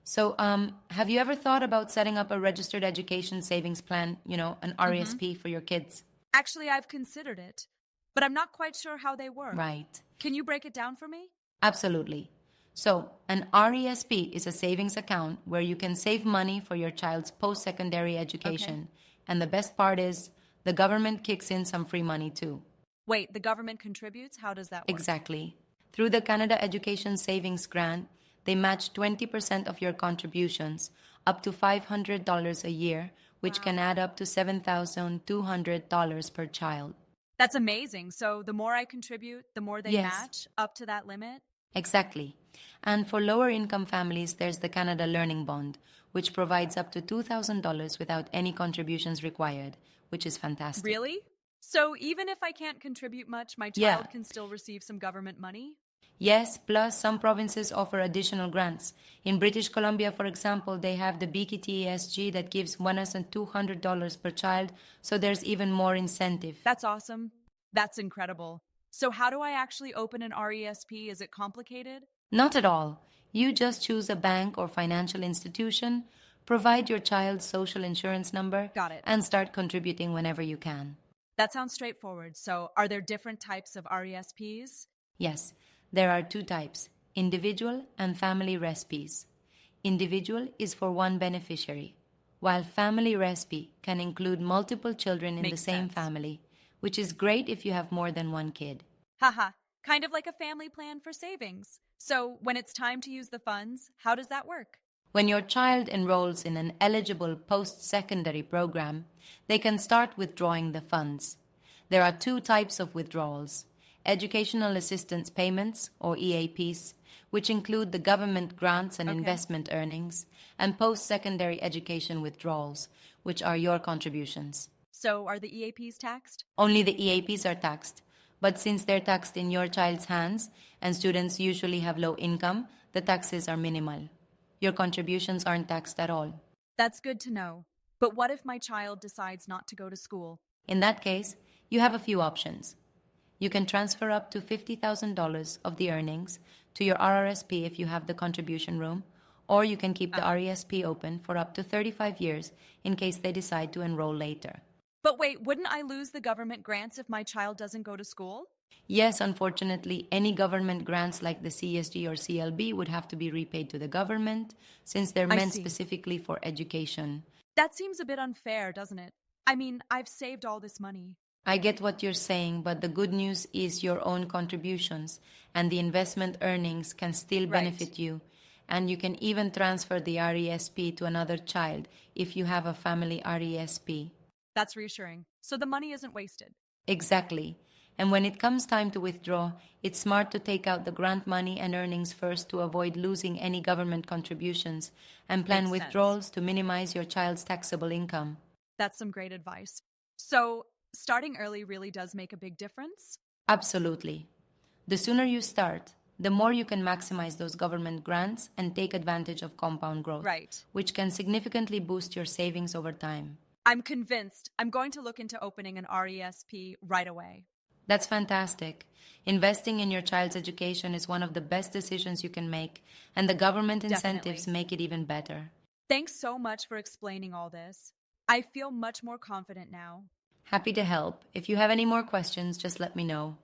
So, have you ever thought about setting up a registered education savings plan, an Mm-hmm. RESP for your kids? Actually, I've considered it, but I'm not quite sure how they work. Right. Can you break it down for me? Absolutely. So, an RESP is a savings account where you can save money for your child's post secondary Okay. education. And the best part is, the government kicks in some free money too. Wait, the government contributes? How does that work? Exactly. Through the Canada Education Savings Grant, they match 20% of your contributions, up to $500 a year, which can Wow. add up to $7,200 per child. That's amazing. So the more I contribute, the more they Yes, match up to that limit? exactly. And for lower income families, there's the Canada Learning Bond, which provides up to $2,000 without any contributions required, which is fantastic. Really? So even if I can't contribute much, my Yeah, child can still receive some government money? yes, plus some provinces offer additional grants. In British Columbia, for example, they have the BKTESG that gives $1,200 per child, so there's even more incentive. That's awesome. That's incredible. So how do I actually open an RESP? Is it complicated? Not at all. You just choose a bank or financial institution, provide your child's social insurance number, Got it. and start contributing whenever you can. That sounds straightforward. So are there different types of RESPs? Yes, there are two types, individual and family RESPs. Individual is for one beneficiary, while family RESP can include multiple children in the Makes same sense. family, which is great if you have more than one kid. Haha, kind of like a family plan for savings. So when it's time to use the funds, how does that work? When your child enrolls in an eligible post secondary program, they can start withdrawing the funds. There are two types of withdrawals: educational assistance payments, or EAPs, which include the government grants and Okay. investment earnings, and post secondary education withdrawals, which are your contributions. So are the EAPs taxed? Only the EAPs are taxed. But since they're taxed in your child's hands and students usually have low income, the taxes are minimal. Your contributions aren't taxed at all. That's good to know. But what if my child decides not to go to school? In that case, you have a few options. You can transfer up to $50,000 of the earnings to your RRSP if you have the contribution room, or you can keep the Uh-huh. RESP open for up to 35 years in case they decide to enroll later. But wait, wouldn't I lose the government grants if my child doesn't go to school? Yes, unfortunately, any government grants like the CSG or CLB would have to be repaid to the government since they're I meant see. specifically for education. That seems a bit unfair, doesn't it? I mean, I've saved all this money. I get what you're saying, but the good news is your own contributions and the investment earnings can still Right. benefit you. And you can even transfer the RESP to another child if you have a family RESP. That's reassuring. So the money isn't wasted. Exactly. And when it comes time to withdraw, it's smart to take out the grant money and earnings first to avoid losing any government contributions and plan Makes sense. withdrawals to minimize your child's taxable income. That's some great advice. So, starting early really does make a big difference? Absolutely. The sooner you start, the more you can maximize those government grants and take advantage of compound growth, Right. which can significantly boost your savings over time. I'm convinced. I'm going to look into opening an RESP right away. That's fantastic. Investing in your child's education is one of the best decisions you can make, and the government incentives Definitely. make it even better. Thanks so much for explaining all this. I feel much more confident now. Happy to help. If you have any more questions, just let me know.